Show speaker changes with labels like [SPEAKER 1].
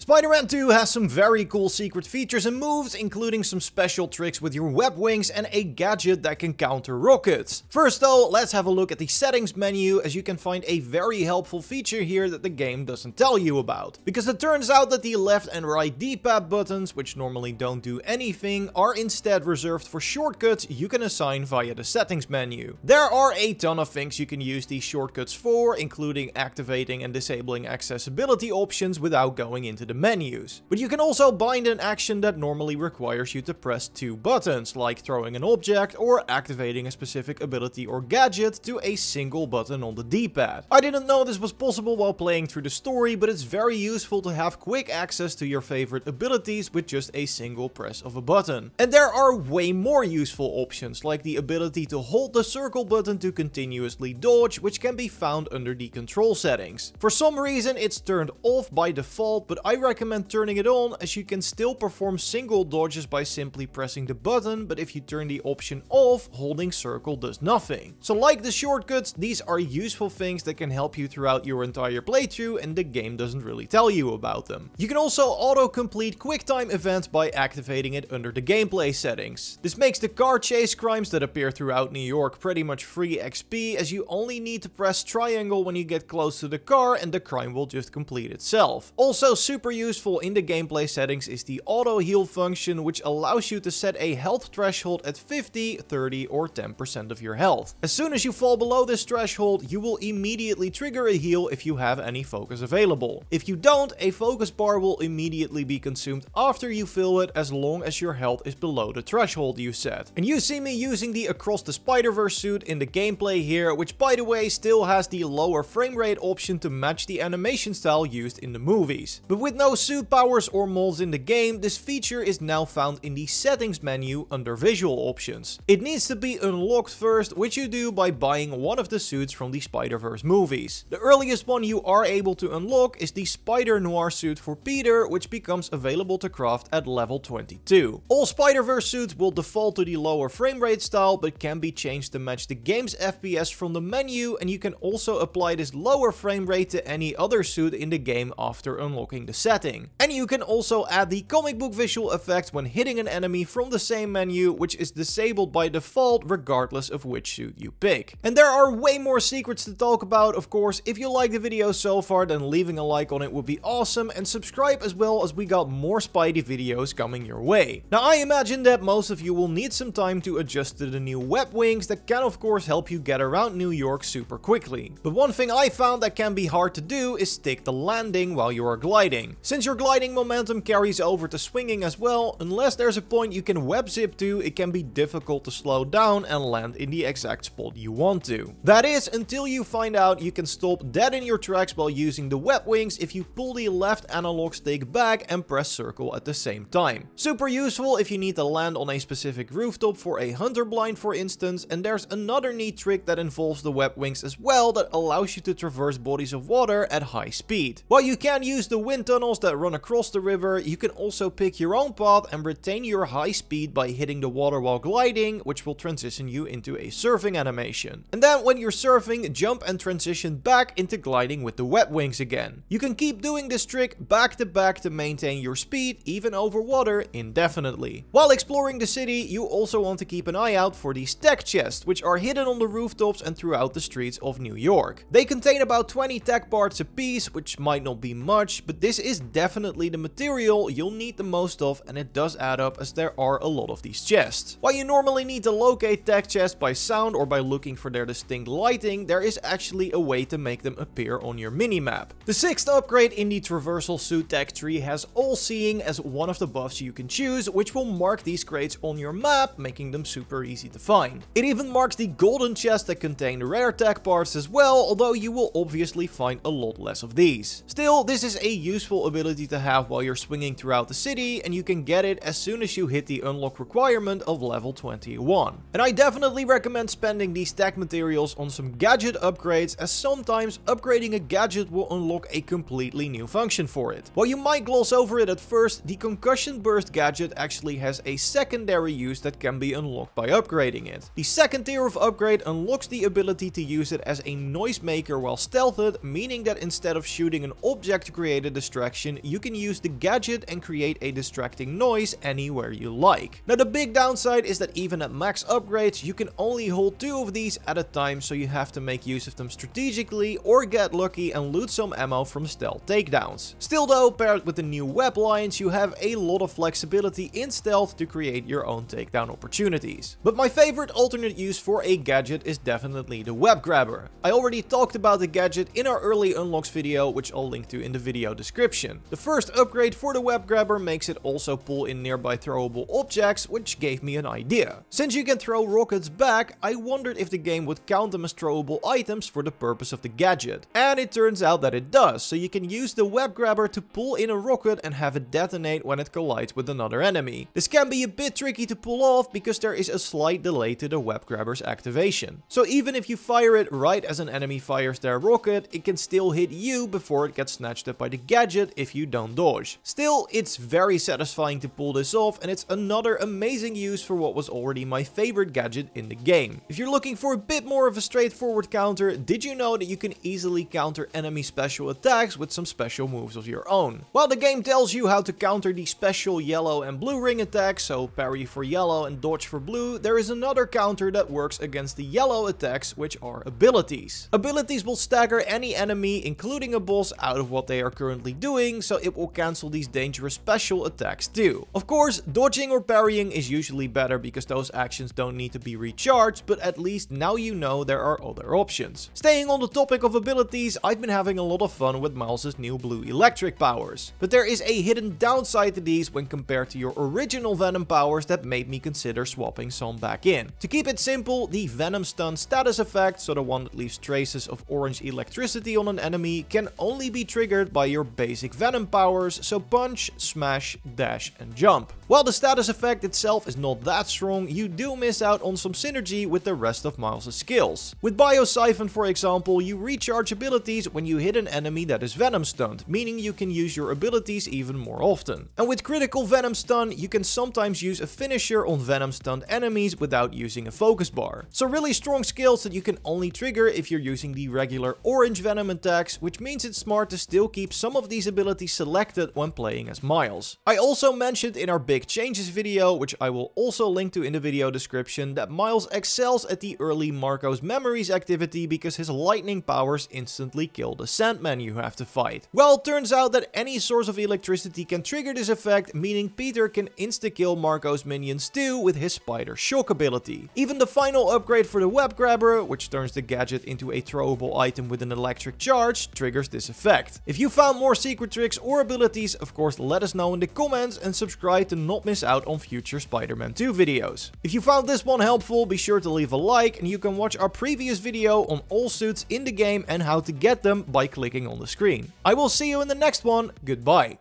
[SPEAKER 1] Spider-Man 2 has some very cool secret features and moves, including some special tricks with your web wings and a gadget that can counter rockets. First though, let's have a look at the settings menu, as you can find a very helpful feature here that the game doesn't tell you about. Because it turns out that the left and right D-pad buttons, which normally don't do anything, are instead reserved for shortcuts you can assign via the settings menu. There are a ton of things you can use these shortcuts for, including activating and disabling accessibility options without going into the menus. But you can also bind an action that normally requires you to press two buttons, like throwing an object or activating a specific ability or gadget, to a single button on the D-pad. I didn't know this was possible while playing through the story, but it's very useful to have quick access to your favorite abilities with just a single press of a button. And there are way more useful options, like the ability to hold the circle button to continuously dodge, which can be found under the control settings. For some reason it's turned off by default, but I recommend turning it on, as you can still perform single dodges by simply pressing the button, but if you turn the option off, holding circle does nothing. So like the shortcuts, these are useful things that can help you throughout your entire playthrough, and the game doesn't really tell you about them. You can also auto-complete QuickTime events by activating it under the gameplay settings. This makes the car chase crimes that appear throughout New York pretty much free XP, as you only need to press triangle when you get close to the car and the crime will just complete itself. Also super useful in the gameplay settings is the auto heal function, which allows you to set a health threshold at 50, 30 or 10% of your health. As soon as you fall below this threshold, you will immediately trigger a heal if you have any focus available. If you don't, a focus bar will immediately be consumed after you fill it, as long as your health is below the threshold you set. And you see me using the Across the Spider-Verse suit in the gameplay here, which by the way still has the lower frame rate option to match the animation style used in the movies. But with no suit powers or mods in the game, this feature is now found in the settings menu under visual options. It needs to be unlocked first, which you do by buying one of the suits from the Spider-Verse movies. The earliest one you are able to unlock is the Spider-Noir suit for Peter, which becomes available to craft at level 22. All Spider-Verse suits will default to the lower frame rate style, but can be changed to match the game's FPS from the menu, and you can also apply this lower frame rate to any other suit in the game after unlocking the setting. And you can also add the comic book visual effect when hitting an enemy from the same menu, which is disabled by default regardless of which suit you pick. And there are way more secrets to talk about, of course. If you like the video so far, then leaving a like on it would be awesome, and subscribe as well, as we got more Spidey videos coming your way. Now I imagine that most of you will need some time to adjust to the new web wings that can of course help you get around New York super quickly. But one thing I found that can be hard to do is stick the landing while you are gliding. Since your gliding momentum carries over to swinging as well, unless there's a point you can web zip to, it can be difficult to slow down and land in the exact spot you want to. That is, until you find out you can stop dead in your tracks while using the web wings if you pull the left analog stick back and press circle at the same time. Super useful if you need to land on a specific rooftop for a hunter blind for instance, and there's another neat trick that involves the web wings as well that allows you to traverse bodies of water at high speed. While you can use the wind tunnels that run across the river, you can also pick your own path and retain your high speed by hitting the water while gliding, which will transition you into a surfing animation. And then when you're surfing, jump and transition back into gliding with the web wings again. You can keep doing this trick back to back to maintain your speed, even over water, indefinitely. While exploring the city, you also want to keep an eye out for these tech chests, which are hidden on the rooftops and throughout the streets of New York. They contain about 20 tech parts a piece, which might not be much, but this is definitely the material you'll need the most of, and it does add up as there are a lot of these chests. While you normally need to locate tech chests by sound or by looking for their distinct lighting, there is actually a way to make them appear on your minimap. The 6th upgrade in the traversal suit tech tree has all-seeing as one of the buffs you can choose, which will mark these crates on your map, making them super easy to find. It even marks the golden chests that contain rare tech parts as well, although you will obviously find a lot less of these. Still, this is a useful ability to have while you're swinging throughout the city, and you can get it as soon as you hit the unlock requirement of level 21. And I definitely recommend spending these tech materials on some gadget upgrades, as sometimes upgrading a gadget will unlock a completely new function for it. While you might gloss over it at first, the concussion burst gadget actually has a secondary use that can be unlocked by upgrading it. The second tier of upgrade unlocks the ability to use it as a noise maker while stealthed, meaning that instead of shooting an object to create a distraction, action, you can use the gadget and create a distracting noise anywhere you like. Now the big downside is that even at max upgrades, you can only hold 2 of these at a time, so you have to make use of them strategically or get lucky and loot some ammo from stealth takedowns. Still though, paired with the new web lines, you have a lot of flexibility in stealth to create your own takedown opportunities. But my favorite alternate use for a gadget is definitely the web grabber. I already talked about the gadget in our early unlocks video, which I'll link to in the video description. The first upgrade for the web grabber makes it also pull in nearby throwable objects, which gave me an idea. Since you can throw rockets back, I wondered if the game would count them as throwable items for the purpose of the gadget. And it turns out that it does, so you can use the web grabber to pull in a rocket and have it detonate when it collides with another enemy. This can be a bit tricky to pull off because there is a slight delay to the web grabber's activation. So even if you fire it right as an enemy fires their rocket, it can still hit you before it gets snatched up by the gadget if you don't dodge. Still, it's very satisfying to pull this off, and it's another amazing use for what was already my favorite gadget in the game. If you're looking for a bit more of a straightforward counter, did you know that you can easily counter enemy special attacks with some special moves of your own? While the game tells you how to counter the special yellow and blue ring attacks, so parry for yellow and dodge for blue, there is another counter that works against the yellow attacks, which are abilities. Abilities will stagger any enemy, including a boss, out of what they are currently doing, so it will cancel these dangerous special attacks too. Of course, dodging or parrying is usually better because those actions don't need to be recharged, but at least now you know there are other options. Staying on the topic of abilities, I've been having a lot of fun with Miles' new blue electric powers. But there is a hidden downside to these when compared to your original Venom powers that made me consider swapping some back in. To keep it simple, the Venom Stun status effect, so the one that leaves traces of orange electricity on an enemy, can only be triggered by your basic Venom powers, so punch, smash, dash and jump. While the status effect itself is not that strong, you do miss out on some synergy with the rest of Miles' skills. With Biosiphon, for example, you recharge abilities when you hit an enemy that is Venom stunned, meaning you can use your abilities even more often. And with critical Venom stun, you can sometimes use a finisher on Venom stunned enemies without using a focus bar. So really strong skills that you can only trigger if you're using the regular orange Venom attacks, which means it's smart to still keep some of these abilities selected when playing as Miles. I also mentioned in our big changes video, which I will also link to in the video description, that Miles excels at the early Marco's memories activity because his lightning powers instantly kill the Sandman you have to fight. Well, it turns out that any source of electricity can trigger this effect, meaning Peter can insta-kill Marco's minions too with his Spider Shock ability. Even the final upgrade for the web grabber, which turns the gadget into a throwable item with an electric charge, triggers this effect. If you found more secret tricks or abilities, of course let us know in the comments and subscribe to not miss out on future Spider-Man 2 videos. If you found this one helpful, be sure to leave a like, and you can watch our previous video on all suits in the game and how to get them by clicking on the screen. I will see you in the next one. Goodbye.